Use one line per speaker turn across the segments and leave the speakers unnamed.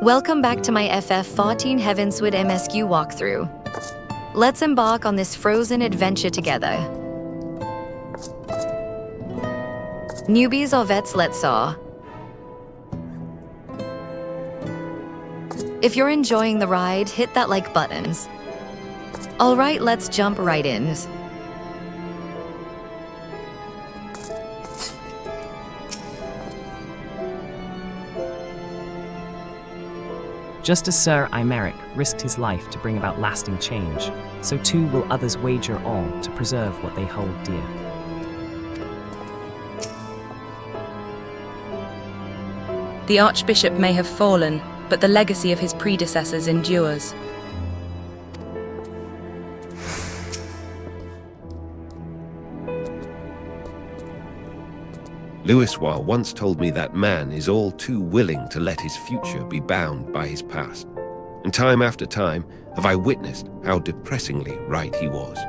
Welcome back to my Post-Heavensward MSQ walkthrough. Let's embark on this frozen adventure together. Newbies or vets, let's saw. If you're enjoying the ride, hit that like buttons. Alright, let's jump right in.
Just as Sir Aymeric risked his life to bring about lasting change, so too will others wager all to preserve what they hold dear.
The Archbishop may have fallen, but the legacy of his predecessors endures.
Louiswa once told me that man is all too willing to let his future be bound by his past. And time after time have I witnessed how depressingly right he was.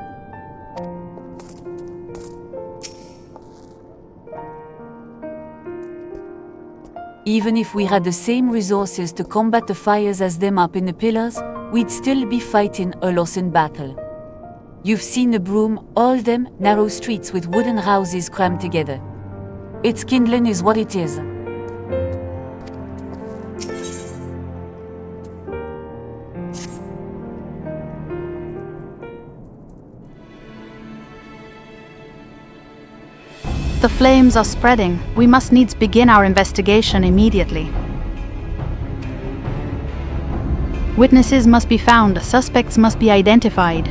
Even if we had the same resources to combat the fires as them up in the pillars, we'd still be fighting a lost battle. You've seen the Brume, all them narrow streets with wooden houses crammed together. Its kindling is what it is.
The flames are spreading. We must needs begin our investigation immediately. Witnesses must be found. Suspects must be identified.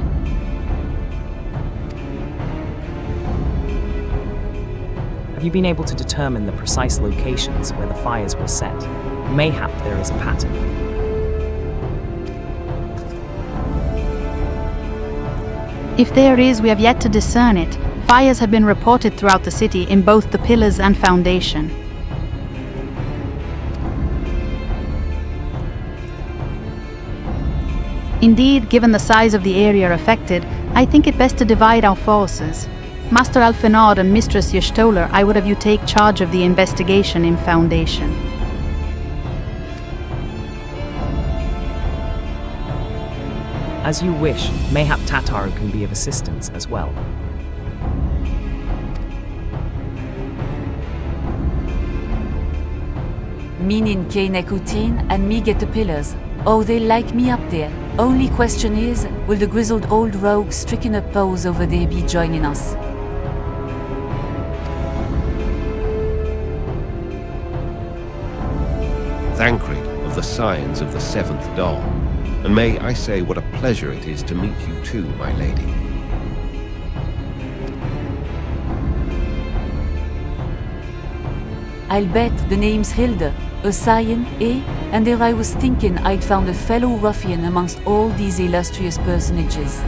Have you been able to determine the precise locations where the fires were set? Mayhap there is a pattern.
If there is, we have yet to discern it. Fires have been reported throughout the city in both the pillars and foundation. Indeed, given the size of the area affected, I think it best to divide our forces. Master Alfinard and Mistress Y'shtola, I would have you take charge of the investigation in Foundation.
As you wish, mayhap Tataru can be of assistance as well.
Meaning K'nekotein and me get the pillars. Oh, they like me up there. Only question is, will the grizzled old rogue stricken a pose over there be joining us?
Thancred of the Scions of the Seventh Dawn, and may I say what a pleasure it is to meet you too, my lady.
I'll bet the name's Hilda, a Scion, eh? And there I was thinking I'd found a fellow ruffian amongst all these illustrious personages.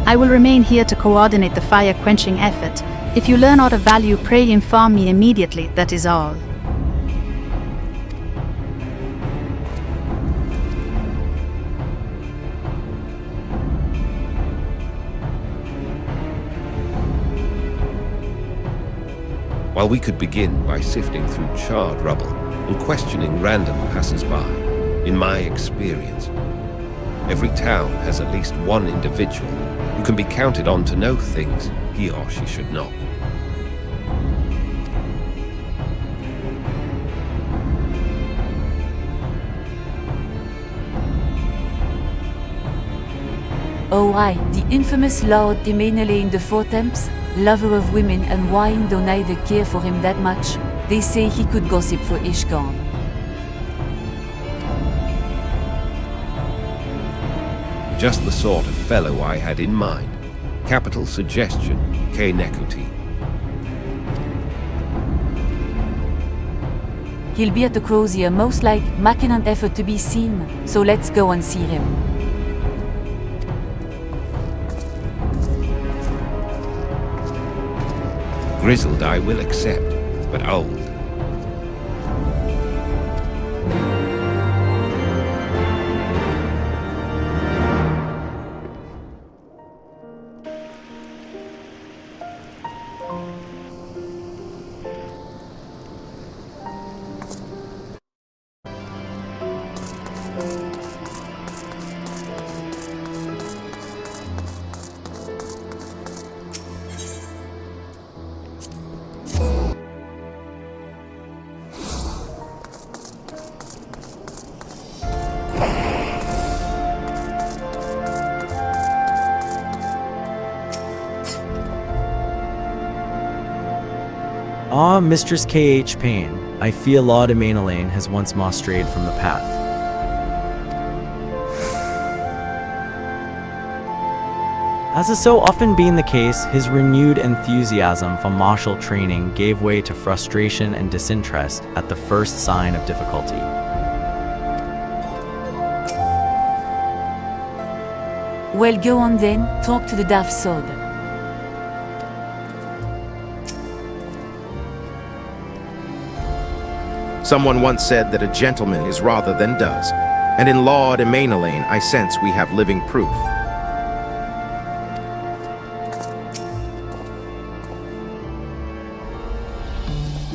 I will remain here to coordinate the fire-quenching effort. If you learn aught of value, pray inform me immediately, that is all.
While we could begin by sifting through charred rubble and questioning random passers-by, in my experience, every town has at least one individual who can be counted on to know things he or she should not.
Oh aye, the infamous Lord de Mainelane de Fortemps, lover of women and wine, though neither care for him that much. They say he could gossip for Ishgard.
Just the sort of fellow I had in mind. Capital suggestion, K'nekotein.
He'll be at the crozier, most like, making an effort to be seen, so let's go and see him.
Grizzled I will accept, but old.
Ah, Mistress Khpein, I fear Lord Aymeric has once more strayed from the path. As has so often been the case, his renewed enthusiasm for martial training gave way to frustration and disinterest at the first sign of difficulty.
Well, go on then, talk to the daft sod.
Someone once said that a gentleman is rather than does, and in Lord Aymeric I sense we have living proof.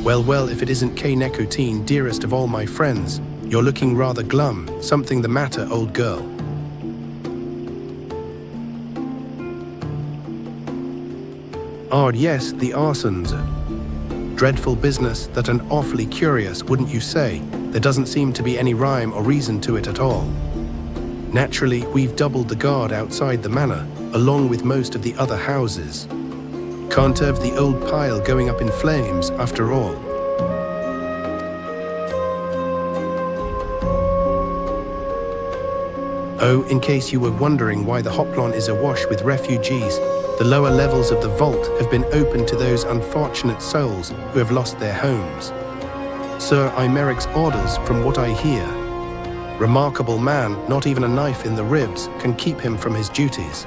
Well, if it isn't K'nekotein, dearest of all my friends, you're looking rather glum. Something the matter, old girl? Oh yes, the Arsons. Dreadful business, that and awfully curious, wouldn't you say? There doesn't seem to be any rhyme or reason to it at all. Naturally, we've doubled the guard outside the manor, along with most of the other houses. Can't have the old pile going up in flames, after all. Oh, in case you were wondering why the Hoplon is awash with refugees, the lower levels of the vault have been opened to those unfortunate souls who have lost their homes. Sir Aymeric's orders, from what I hear. Remarkable man, not even a knife in the ribs can keep him from his duties.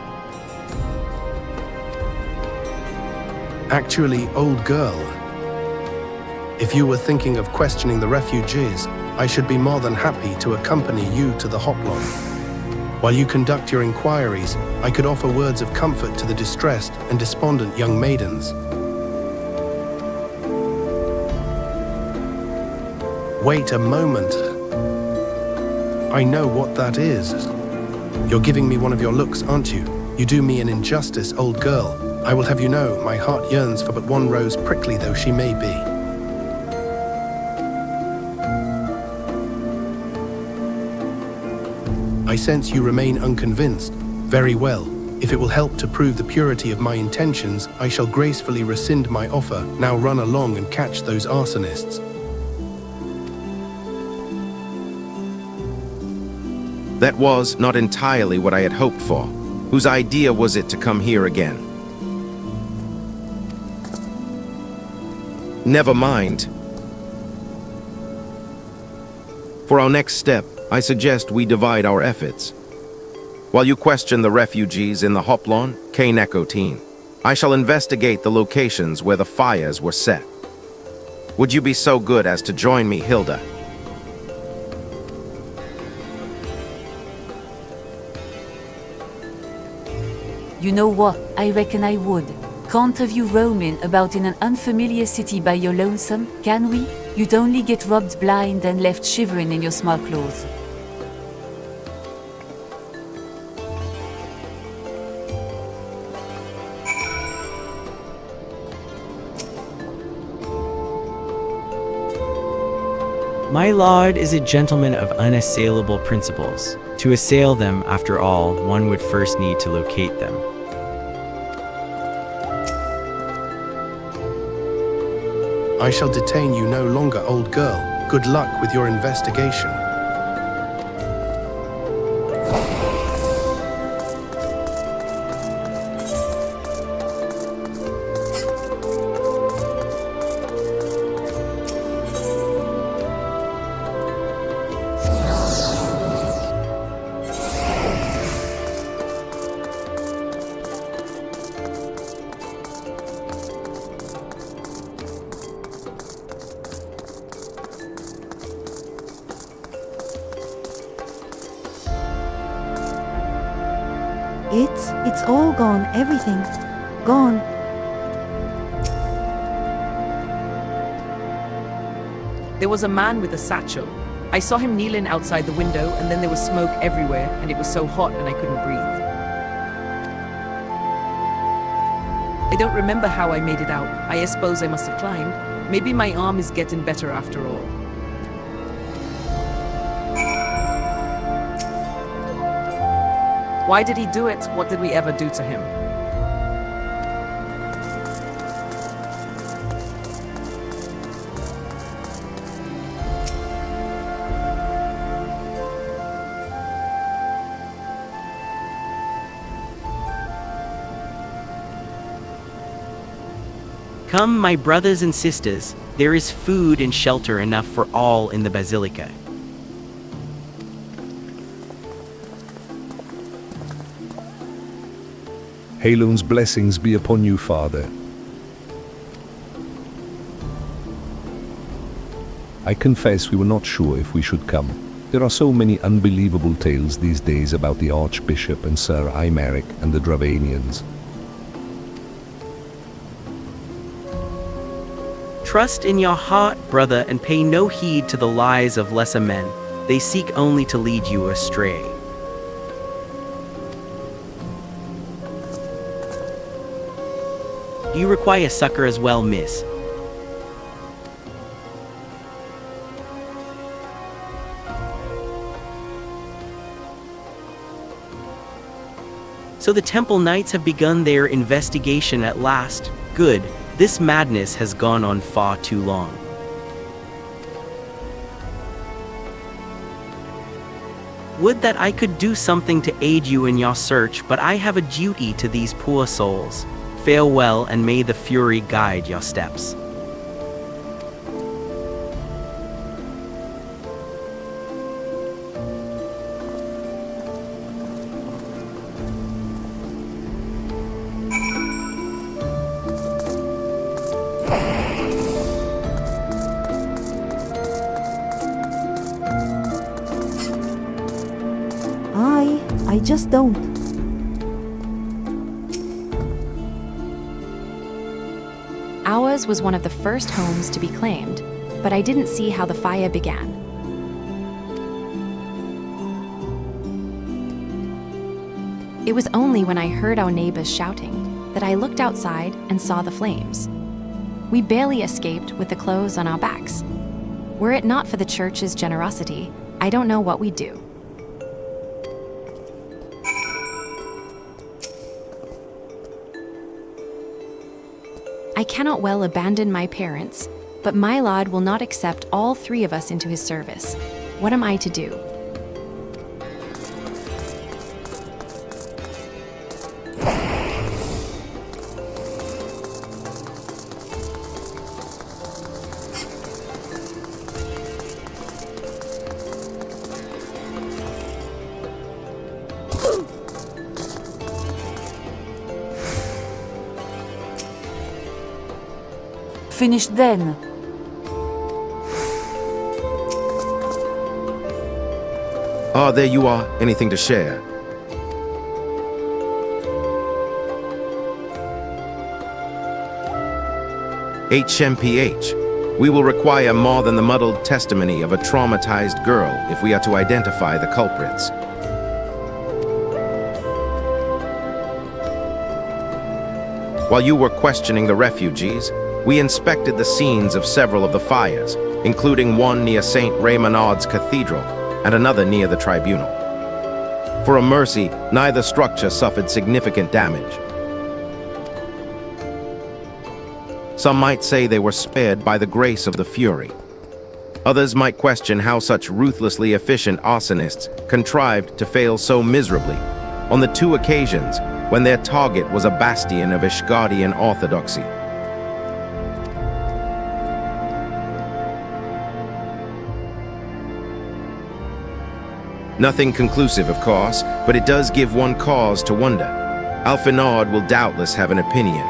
Actually, old girl, if you were thinking of questioning the refugees, I should be more than happy to accompany you to the Hoplon. While you conduct your inquiries, I could offer words of comfort to the distressed and despondent young maidens. Wait a moment. I know what that is. You're giving me one of your looks, aren't you? You do me an injustice, old girl. I will have you know, my heart yearns for but one rose, prickly though she may be. I sense you remain unconvinced. Very well. If it will help to prove the purity of my intentions, I shall gracefully rescind my offer. Now run along and catch those arsonists.
That was not entirely what I had hoped for. Whose idea was it to come here again? Never mind. For our next step, I suggest we divide our efforts. While you question the refugees in the Hoplon, K'nekotein, I shall investigate the locations where the fires were set. Would you be so good as to join me, Hilda?
You know what, I reckon I would. Can't have you roaming about in an unfamiliar city by your lonesome, can we? You'd only get robbed blind and left shivering in your small clothes.
My lord is a gentleman of unassailable principles. To assail them, after all, one would first need to locate them.
I shall detain you no longer, old girl. Good luck with your investigation.
It's all gone, everything. Gone.
There was a man with a satchel. I saw him kneeling outside the window, and then there was smoke everywhere, and it was so hot and I couldn't breathe. I don't remember how I made it out. I suppose I must have climbed. Maybe my arm is getting better after all. Why did he do it? What did we ever do to him?
Come, my brothers and sisters, there is food and shelter enough for all in the basilica.
Halon's blessings be upon you, Father. I confess we were not sure if we should come. There are so many unbelievable tales these days about the Archbishop and Sir Aymeric and the Dravanians.
Trust in your heart, brother, and pay no heed to the lies of lesser men. They seek only to lead you astray. Do you require succor as well, miss? So the Temple Knights have begun their investigation at last. Good. This madness has gone on far too long. Would that I could do something to aid you in your search, but I have a duty to these poor souls. Farewell, and may the Fury guide your steps.
I just don't.
Ours was one of the first homes to be claimed, but I didn't see how the fire began. It was only when I heard our neighbors shouting that I looked outside and saw the flames. We barely escaped with the clothes on our backs. Were it not for the church's generosity, I don't know what we'd do. I cannot well abandon my parents, but my lord will not accept all three of us into his service. What am I to do?
Finished then.
Ah, there you are. Anything to share? HMPH. We will require more than the muddled testimony of a traumatized girl if we are to identify the culprits. While you were questioning the refugees, we inspected the scenes of several of the fires, including one near St. Raymonard's Cathedral and another near the Tribunal. For a mercy, neither structure suffered significant damage. Some might say they were spared by the grace of the Fury. Others might question how such ruthlessly efficient arsonists contrived to fail so miserably on the two occasions when their target was a bastion of Ishgardian orthodoxy. Nothing conclusive, of course, but it does give one cause to wonder. Alfinard will doubtless have an opinion.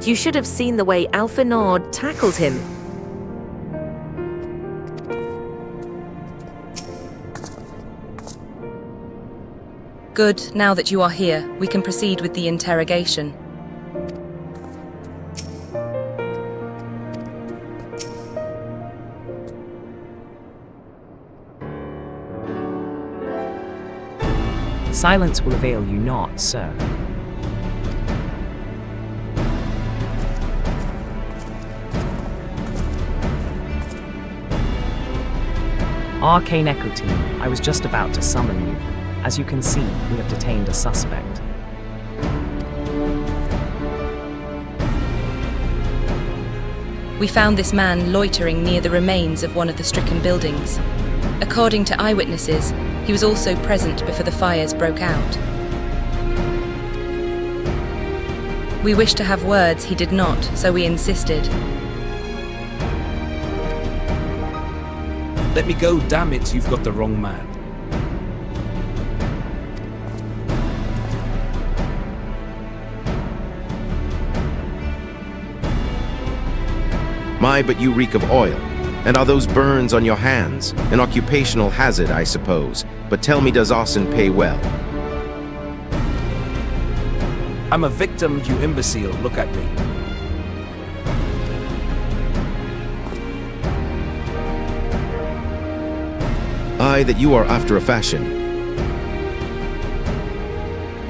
You should have seen the way Alfenord tackled him.
Good, now that you are here, we can proceed with the interrogation.
Silence will avail you not, sir. K'nekotein, I was just about to summon you. As you can see, we have detained a suspect.
We found this man loitering near the remains of one of the stricken buildings. According to eyewitnesses, he was also present before the fires broke out. We wished to have words, he did not, so we insisted.
Let me go, damn it, you've got the wrong man.
My, but you reek of oil. And are those burns on your hands? An occupational hazard, I suppose. But tell me, does Arson pay well?
I'm a victim, you imbecile, look at me.
Aye, that you are after a fashion.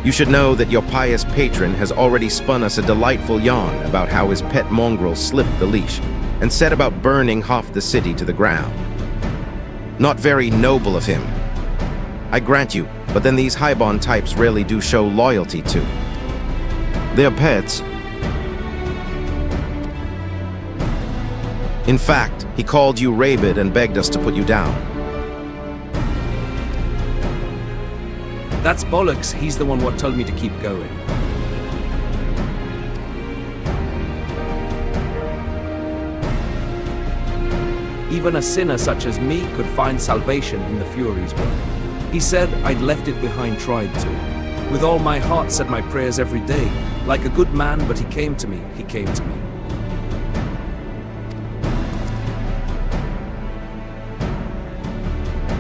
You should know that your pious patron has already spun us a delightful yarn about how his pet mongrel slipped the leash and set about burning half the city to the ground. Not very noble of him, I grant you, but then these highborn types rarely do show loyalty to their pets. In fact, he called you rabid and begged us to put you down.
That's bollocks, he's the one what told me to keep going. Even a sinner such as me could find salvation in the Furies' work. He said I'd left it behind, tried to. With all my heart said my prayers every day. Like a good man, but he came to me, he came to me.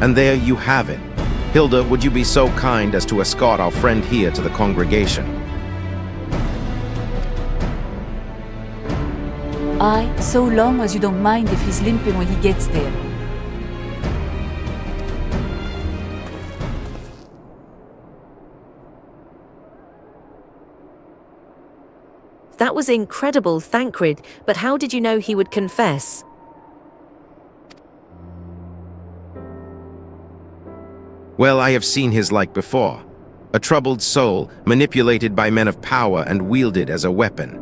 And there you have it. Hilda, would you be so kind as to escort our friend here to the congregation?
Aye, so long as you don't mind if he's limping when he gets there.
That was incredible, Thancred, but how did you know he would confess?
Well, I have seen his like before. A troubled soul, manipulated by men of power and wielded as a weapon.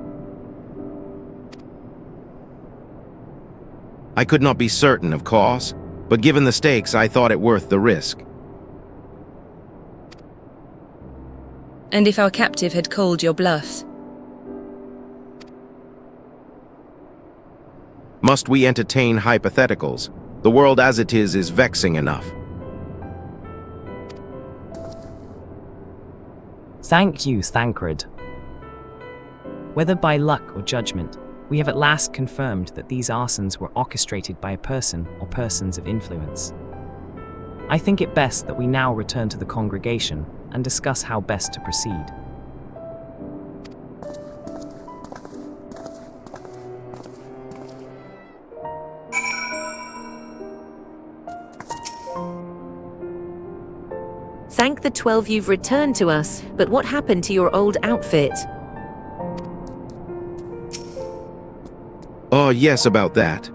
I could not be certain, of course, but given the stakes, I thought it worth the risk.
And if our captive had called your bluffs?
Must we entertain hypotheticals? The world as it is vexing enough.
Thank you, Thancred. Whether by luck or judgment, we have at last confirmed that these Arsons were orchestrated by a person or persons of influence. I think it best that we now return to the congregation and discuss how best to proceed.
Thank the 12 you've returned to us, but what happened to your old outfit?
Oh, yes, about that.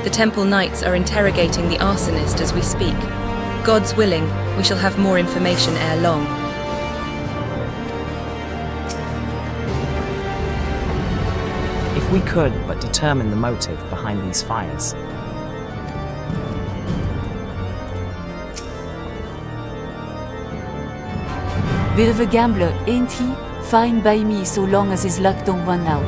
The Temple Knights are interrogating the arsonist as we speak. God's willing, we shall have more information ere long.
we could but determine the motive behind these fires.
Bit of a gambler, ain't he? Fine by me so long as his luck don't run out.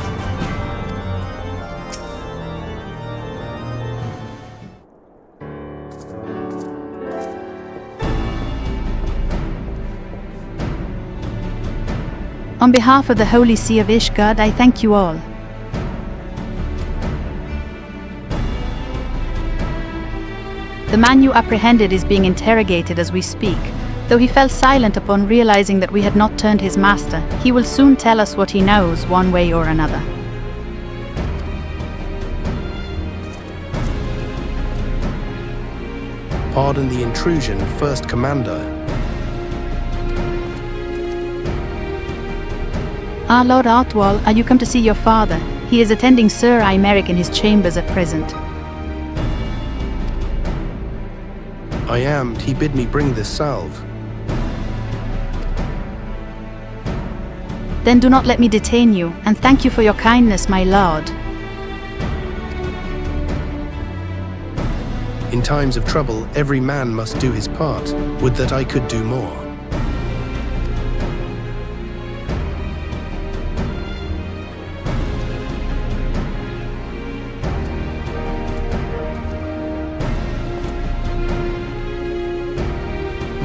On behalf of the Holy See of Ishgard, I thank you all. The man you apprehended is being interrogated as we speak. Though he fell silent upon realizing that we had not turned his master, he will soon tell us what he knows, one way or another.
Pardon the intrusion, First Commander.
Our Lord Artwal, are you come to see your father? He is attending Sir Aymeric in his chambers at present.
I am. He bid me bring this salve.
Then do not let me detain you, and thank you for your kindness, my lord.
In times of trouble, every man must do his part. Would that I could do more.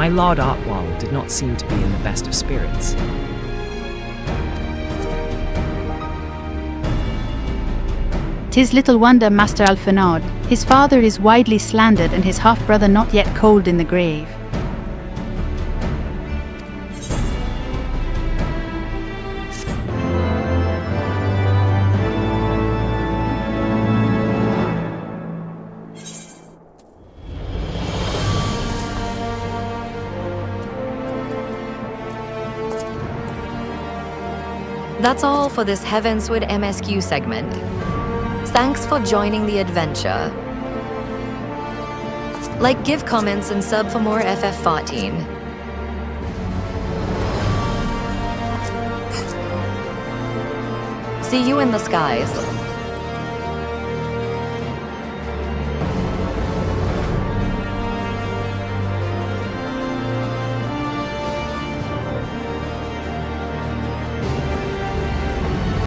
My Lord Artwal did not seem to be in the best of spirits.
'Tis little wonder, Master Alfenard. His father is widely slandered and his half-brother not yet cold in the grave.
That's all for this Heavensward MSQ segment. Thanks for joining the adventure. Like, give comments, and sub for more FF14. See you in the skies.